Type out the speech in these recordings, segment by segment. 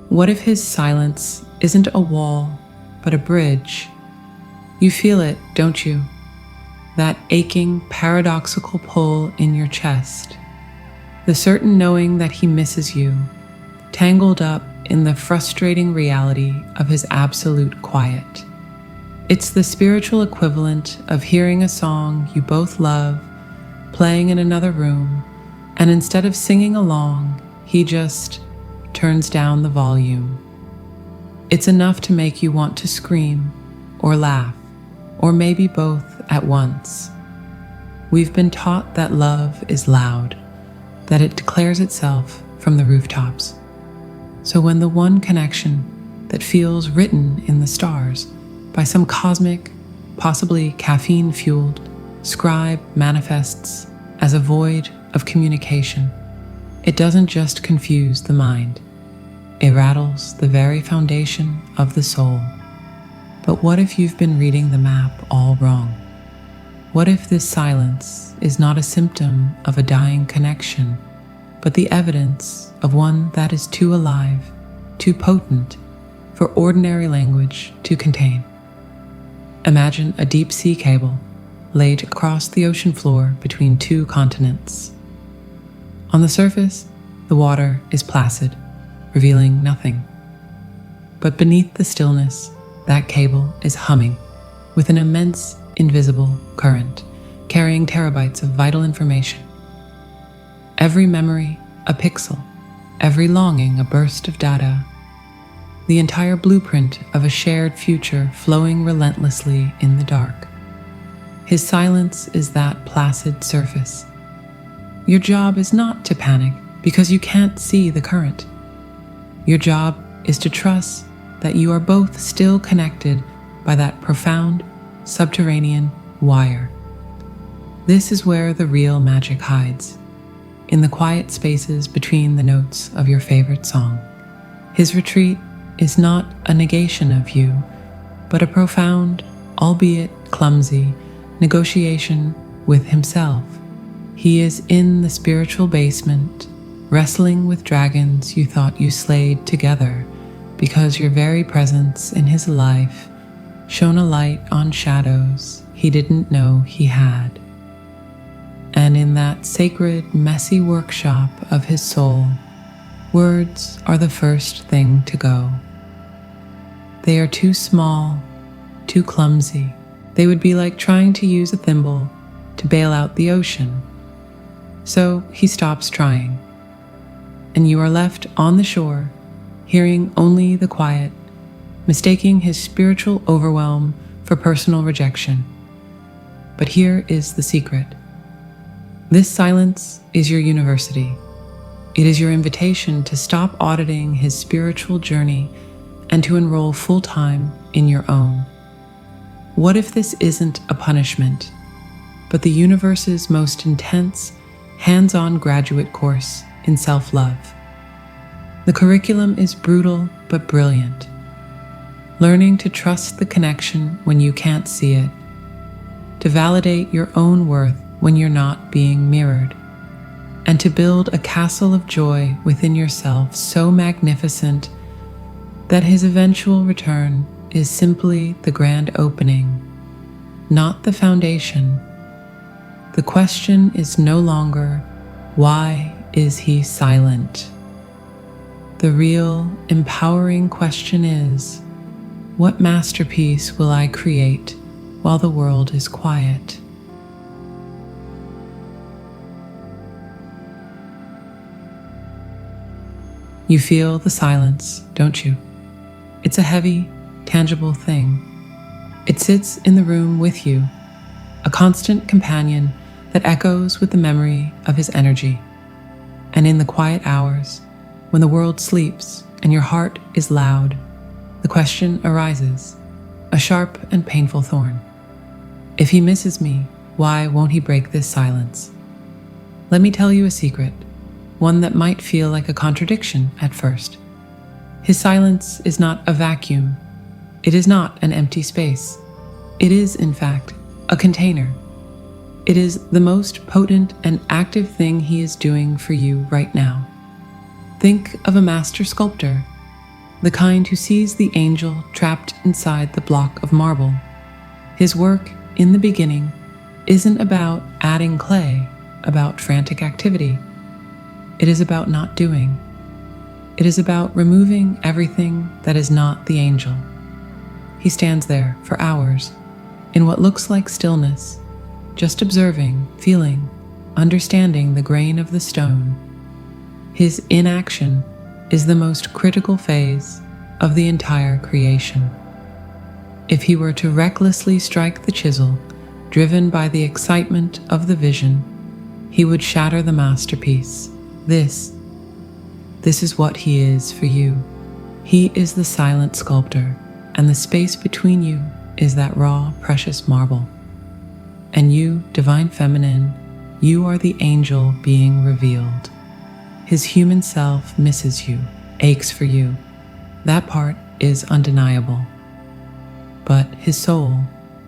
What if his silence isn't a wall, but a bridge? You feel it, don't you? That aching, paradoxical pull in your chest. The certain knowing that he misses you, tangled up in the frustrating reality of his absolute quiet. It's the spiritual equivalent of hearing a song you both love, playing in another room, and instead of singing along, he just turns down the volume. It's enough to make you want to scream, or laugh, or maybe both at once. We've been taught that love is loud, that it declares itself from the rooftops. So when the one connection that feels written in the stars by some cosmic, possibly caffeine-fueled scribe manifests as a void of communication, it doesn't just confuse the mind. It rattles the very foundation of the soul. But what if you've been reading the map all wrong? What if this silence is not a symptom of a dying connection, but the evidence of one that is too alive, too potent for ordinary language to contain? Imagine a deep sea cable laid across the ocean floor between two continents. On the surface, the water is placid, revealing nothing. But beneath the stillness, that cable is humming with an immense, invisible current, carrying terabytes of vital information. Every memory, a pixel, every longing, a burst of data, the entire blueprint of a shared future flowing relentlessly in the dark. His silence is that placid surface. Your job is not to panic because you can't see the current. Your job is to trust that you are both still connected by that profound, subterranean wire. This is where the real magic hides, in the quiet spaces between the notes of your favorite song. His retreat is not a negation of you, but a profound, albeit clumsy, negotiation with himself. He is in the spiritual basement, wrestling with dragons you thought you slayed together, because your very presence in his life shone a light on shadows he didn't know he had. And in that sacred, messy workshop of his soul, words are the first thing to go. They are too small, too clumsy. They would be like trying to use a thimble to bail out the ocean. So he stops trying, and you are left on the shore, hearing only the quiet, mistaking his spiritual overwhelm for personal rejection. But here is the secret. This silence is your university. It is your invitation to stop auditing his spiritual journey and to enroll full-time in your own. What if this isn't a punishment, but the universe's most intense, hands-on graduate course in self-love? The curriculum is brutal but brilliant. Learning to trust the connection when you can't see it, to validate your own worth when you're not being mirrored, and to build a castle of joy within yourself so magnificent that his eventual return is simply the grand opening, not the foundation. The question is no longer, why is he silent? The real, empowering question is, what masterpiece will I create while the world is quiet? You feel the silence, don't you? It's a heavy, tangible thing. It sits in the room with you, a constant companion that echoes with the memory of his energy. And in the quiet hours, when the world sleeps and your heart is loud, the question arises, a sharp and painful thorn. If he misses me, why won't he break this silence? Let me tell you a secret, one that might feel like a contradiction at first. His silence is not a vacuum. It is not an empty space. It is, in fact, a container. It is the most potent and active thing he is doing for you right now. Think of a master sculptor. the kind who sees the angel trapped inside the block of marble. His work in the beginning isn't about adding clay, about frantic activity. It is about not doing. It is about removing everything that is not the angel. He stands there for hours, in what looks like stillness, just observing, feeling, understanding the grain of the stone. His inaction is the most critical phase of the entire creation. If he were to recklessly strike the chisel, driven by the excitement of the vision, he would shatter the masterpiece. This is what he is for you. He is the silent sculptor, and the space between you is that raw, precious marble. And you, divine feminine, you are the angel being revealed. His human self misses you, aches for you. That part is undeniable. But his soul,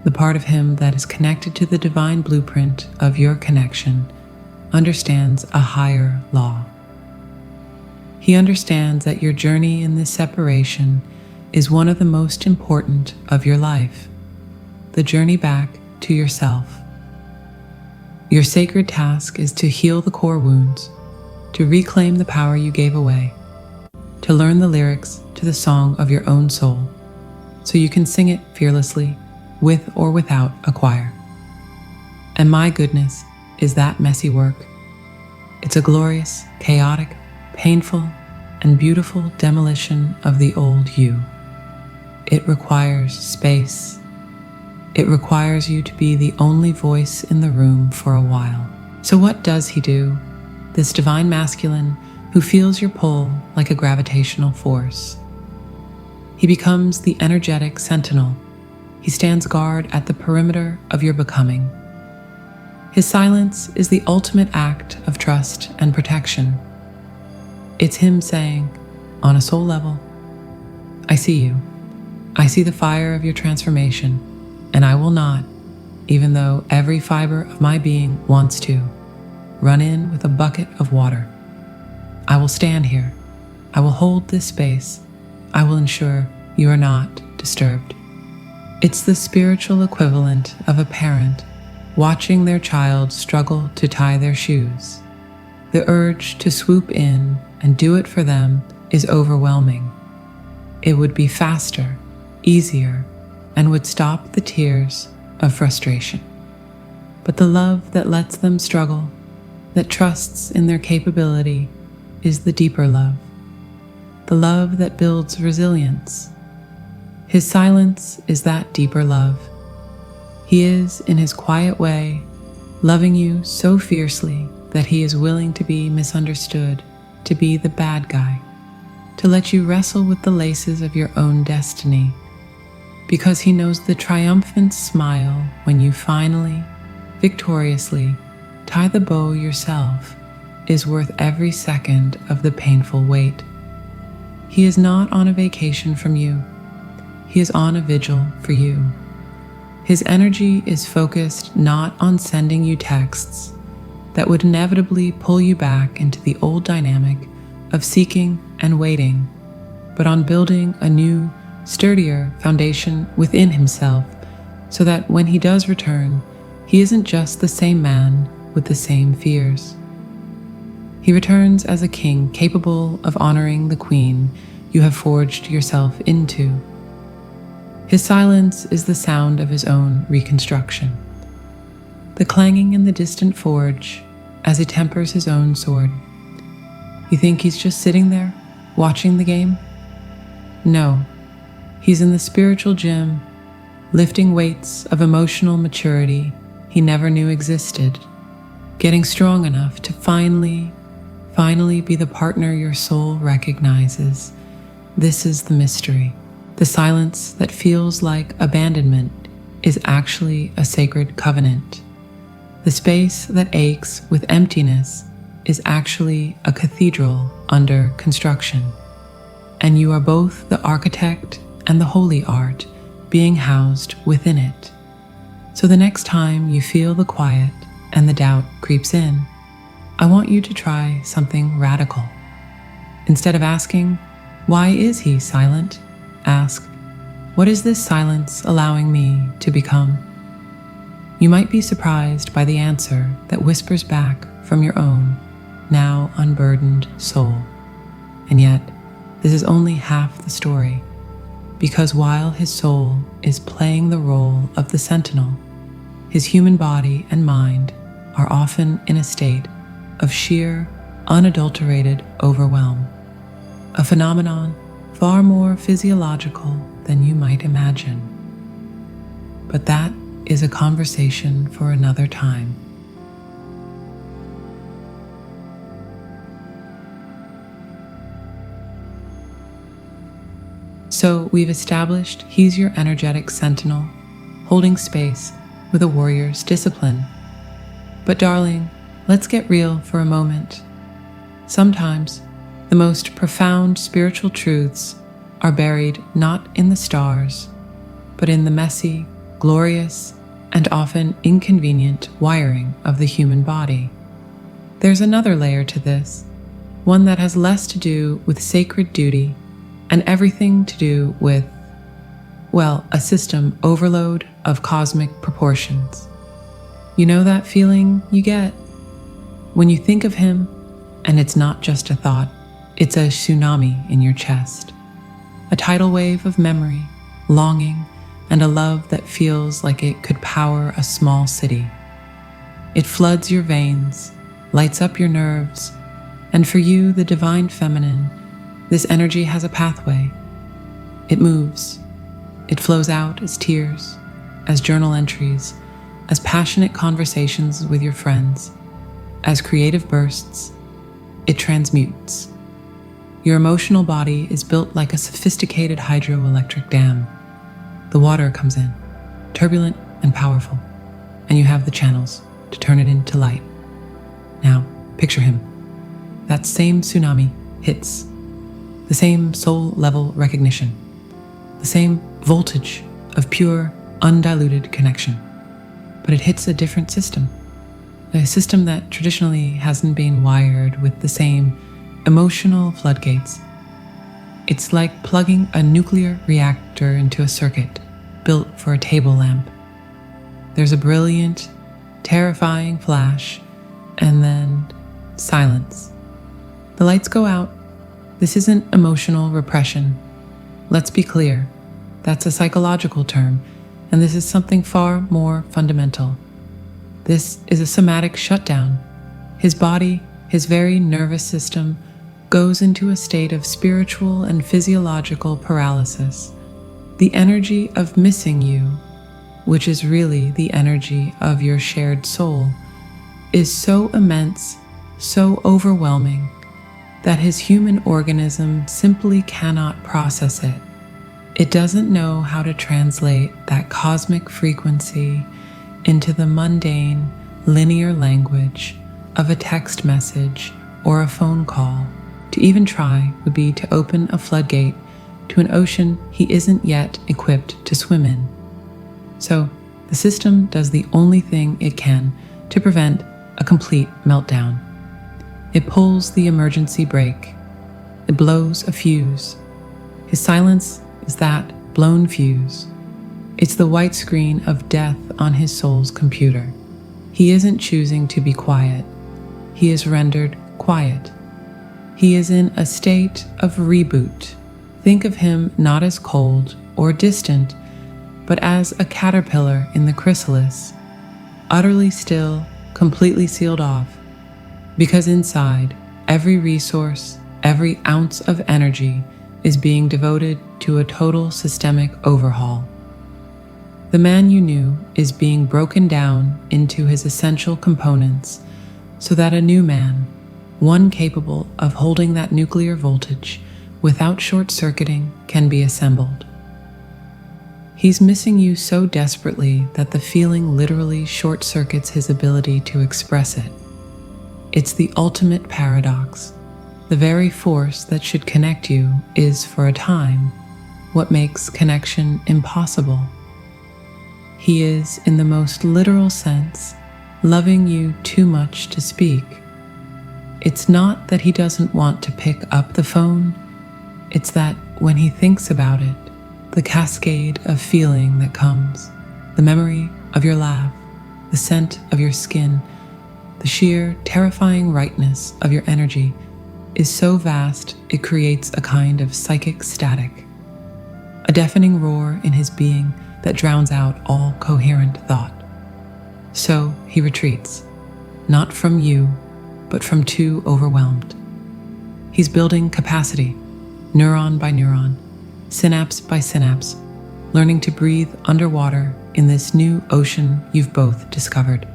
the part of him that is connected to the divine blueprint of your connection, understands a higher law. He understands that your journey in this separation is one of the most important of your life, the journey back to yourself. Your sacred task is to heal the core wounds, to reclaim the power you gave away, to learn the lyrics to the song of your own soul, so you can sing it fearlessly, with or without a choir. And my goodness, is that messy work. It's a glorious, chaotic, painful, and beautiful demolition of the old you. It requires space. It requires you to be the only voice in the room for a while. So what does he do, this divine masculine who feels your pull like a gravitational force? He becomes the energetic sentinel. He stands guard at the perimeter of your becoming. His silence is the ultimate act of trust and protection. It's him saying, on a soul level, I see you. I see the fire of your transformation, and I will not, even though every fiber of my being wants to, run in with a bucket of water. I will stand here. I will hold this space. I will ensure you are not disturbed. It's the spiritual equivalent of a parent watching their child struggle to tie their shoes. The urge to swoop in and do it for them is overwhelming. It would be faster, easier, and would stop the tears of frustration. But the love that lets them struggle, that trusts in their capability, is the deeper love. The love that builds resilience. His silence is that deeper love. He is, in his quiet way, loving you so fiercely that he is willing to be misunderstood, to be the bad guy, to let you wrestle with the laces of your own destiny, because he knows the triumphant smile when you finally, victoriously, tie the bow yourself is worth every second of the painful wait. He is not on a vacation from you. He is on a vigil for you. His energy is focused not on sending you texts that would inevitably pull you back into the old dynamic of seeking and waiting, but on building a new, sturdier foundation within himself so that when he does return, he isn't just the same man with the same fears. He returns as a king capable of honoring the queen you have forged yourself into. His silence is the sound of his own reconstruction, the clanging in the distant forge as he tempers his own sword. You think he's just sitting there, watching the game? No, he's in the spiritual gym, lifting weights of emotional maturity he never knew existed, getting strong enough to finally be the partner your soul recognizes. This is the mystery. The silence that feels like abandonment is actually a sacred covenant. The space that aches with emptiness is actually a cathedral under construction. And you are both the architect and the holy art being housed within it. So the next time you feel the quiet and the doubt creeps in, I want you to try something radical. Instead of asking, Why is he silent? Ask, what is this silence allowing me to become? You might be surprised by the answer that whispers back from your own, now unburdened soul. And yet, this is only half the story, because while his soul is playing the role of the sentinel, his human body and mind are often in a state of sheer, unadulterated overwhelm, a phenomenon far more physiological than you might imagine. But that is a conversation for another time. So we've established he's your energetic sentinel, holding space with a warrior's discipline. But darling, let's get real for a moment. Sometimes the most profound spiritual truths are buried not in the stars, but in the messy, glorious, and often inconvenient wiring of the human body. There's another layer to this, one that has less to do with sacred duty and everything to do with, well, a system overload of cosmic proportions. You know that feeling you get when you think of him, and it's not just a thought, it's a tsunami in your chest, a tidal wave of memory, longing, and a love that feels like it could power a small city. It floods your veins, lights up your nerves, and for you, the divine feminine, this energy has a pathway. It moves. It flows out as tears, as journal entries, as passionate conversations with your friends, as creative bursts. It transmutes. Your emotional body is built like a sophisticated hydroelectric dam. The water comes in, turbulent and powerful, and you have the channels to turn it into light. Now, picture him. That same tsunami hits. The same soul-level recognition. The same voltage of pure, undiluted connection. But it hits a different system. A system that traditionally hasn't been wired with the same emotional floodgates. It's like plugging a nuclear reactor into a circuit built for a table lamp. There's a brilliant, terrifying flash, and then silence. The lights go out. This isn't emotional repression. Let's be clear. That's a psychological term, and this is something far more fundamental. This is a somatic shutdown. His body, his very nervous system, goes into a state of spiritual and physiological paralysis. The energy of missing you, which is really the energy of your shared soul, is so immense, so overwhelming, that his human organism simply cannot process it. It doesn't know how to translate that cosmic frequency into the mundane, linear language of a text message or a phone call. To even try would be to open a floodgate to an ocean he isn't yet equipped to swim in. So the system does the only thing it can to prevent a complete meltdown. It pulls the emergency brake. It blows a fuse. His silence is that blown fuse. It's the white screen of death on his soul's computer. He isn't choosing to be quiet. He is rendered quiet. He is in a state of reboot. Think of him not as cold or distant, but as a caterpillar in the chrysalis, utterly still, completely sealed off, because inside, every resource, every ounce of energy is being devoted to a total systemic overhaul. The man you knew is being broken down into his essential components so that a new man, one capable of holding that nuclear voltage without short-circuiting, can be assembled. He's missing you so desperately that the feeling literally short-circuits his ability to express it. It's the ultimate paradox. The very force that should connect you is, for a time, what makes connection impossible. He is, in the most literal sense, loving you too much to speak. It's not that he doesn't want to pick up the phone, It's that when he thinks about it, the cascade of feeling that comes, the memory of your laugh, the scent of your skin, the sheer terrifying rightness of your energy is so vast it creates a kind of psychic static, a deafening roar in his being that drowns out all coherent thought. So he retreats, not from you, but from too overwhelmed. He's building capacity, neuron by neuron, synapse by synapse, learning to breathe underwater in this new ocean you've both discovered.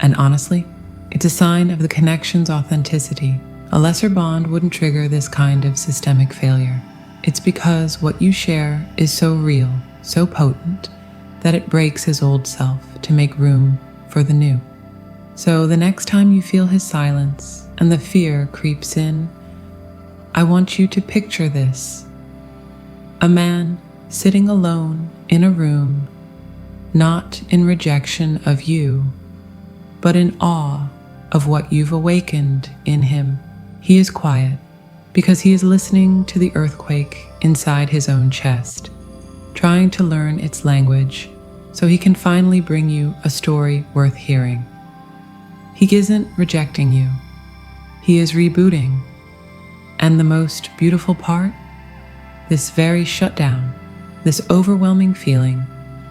And honestly, it's a sign of the connection's authenticity. A lesser bond wouldn't trigger this kind of systemic failure. It's because what you share is so real, so potent, that it breaks his old self to make room for the new. So the next time you feel his silence and the fear creeps in, I want you to picture this. A man sitting alone in a room, not in rejection of you, but in awe of what you've awakened in him. He is quiet because he is listening to the earthquake inside his own chest, trying to learn its language so he can finally bring you a story worth hearing. He isn't rejecting you. He is rebooting. And the most beautiful part? This very shutdown, this overwhelming feeling,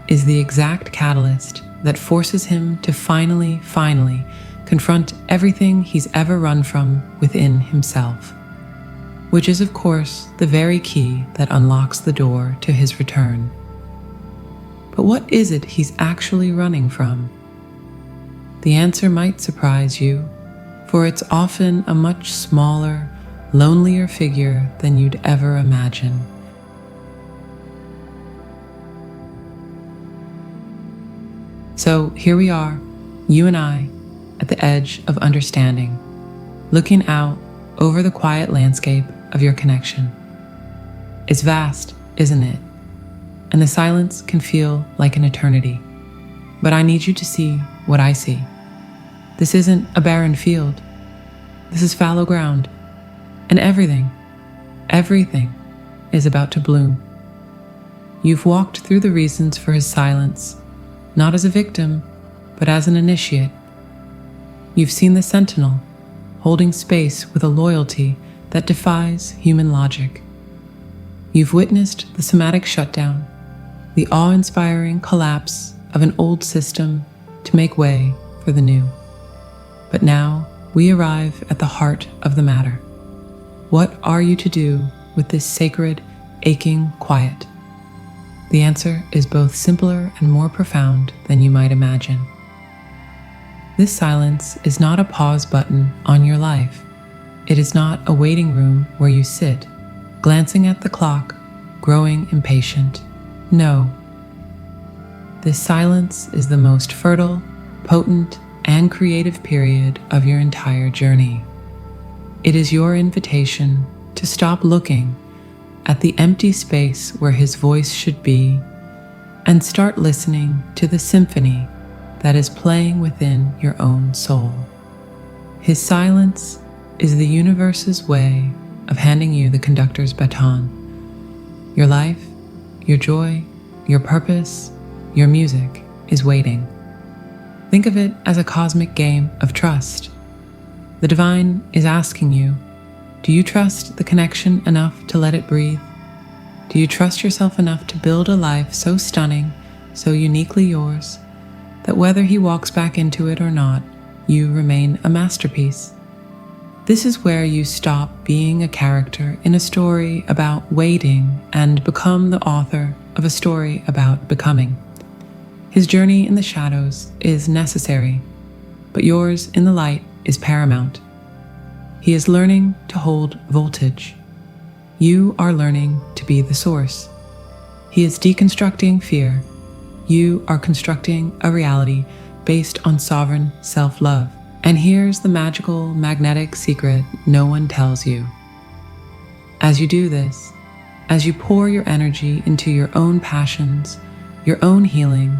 is the exact catalyst that forces him to finally confront everything he's ever run from within himself, which is, of course, the very key that unlocks the door to his return. But what is it he's actually running from? The answer might surprise you, for it's often a much smaller, lonelier figure than you'd ever imagine. So here we are, you and I, at the edge of understanding, looking out over the quiet landscape of your connection. It's vast, isn't it? And the silence can feel like an eternity. But I need you to see what I see. This isn't a barren field. This is fallow ground. And everything is about to bloom. You've walked through the reasons for his silence, not as a victim, but as an initiate. You've seen the Sentinel, holding space with a loyalty that defies human logic. You've witnessed the Somatic shutdown, the awe-inspiring collapse of an old system to make way for the new. But now we arrive at the heart of the matter. What are you to do with this sacred, aching quiet? The answer is both simpler and more profound than you might imagine. This silence is not a pause button on your life. It is not a waiting room where you sit, glancing at the clock, growing impatient. No. This silence is the most fertile, potent, and creative period of your entire journey. It is your invitation to stop looking at the empty space where his voice should be and start listening to the symphony that is playing within your own soul. His silence is the universe's way of handing you the conductor's baton. Your life, your joy, your purpose, your music is waiting. Think of it as a cosmic game of trust. The divine is asking you, do you trust the connection enough to let it breathe? Do you trust yourself enough to build a life so stunning, so uniquely yours, that whether he walks back into it or not, you remain a masterpiece? This is where you stop being a character in a story about waiting and become the author of a story about becoming. His journey in the shadows is necessary, but yours in the light is paramount. He is learning to hold voltage. You are learning to be the source. He is deconstructing fear. You are constructing a reality based on sovereign self-love. And here's the magical, magnetic secret no one tells you. As you do this, as you pour your energy into your own passions, your own healing,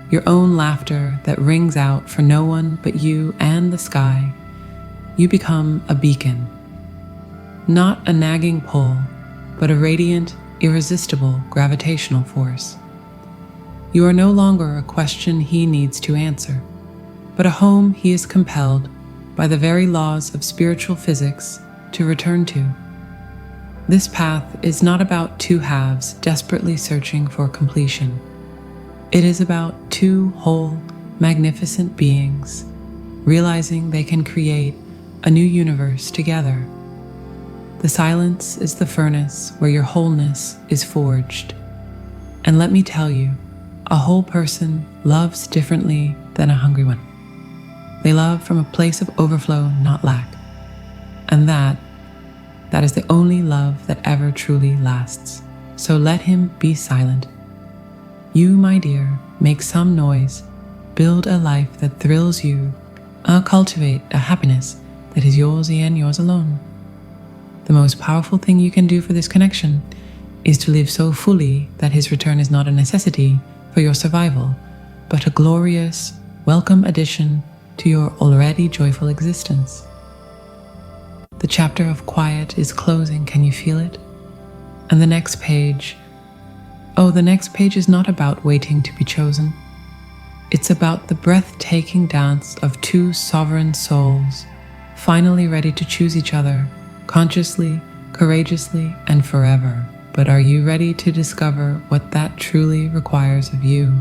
your own laughter that rings out for no one but you and the sky, you become a beacon. Not a nagging pull, but a radiant, irresistible gravitational force. You are no longer a question he needs to answer, but a home he is compelled by the very laws of spiritual physics to return to. This path is not about two halves desperately searching for completion. It is about two whole, magnificent beings realizing they can create a new universe together. The silence is the furnace where your wholeness is forged. And let me tell you, a whole person loves differently than a hungry one. They love from a place of overflow, not lack. And that is the only love that ever truly lasts. So let him be silent. You, my dear, make some noise, build a life that thrills you, cultivate a happiness that is yours and yours alone. The most powerful thing you can do for this connection is to live so fully that his return is not a necessity for your survival, but a glorious, welcome addition to your already joyful existence. The chapter of quiet is closing, can you feel it? And the next page is not about waiting to be chosen. It's about the breathtaking dance of two sovereign souls, finally ready to choose each other, consciously, courageously, and forever. But are you ready to discover what that truly requires of you?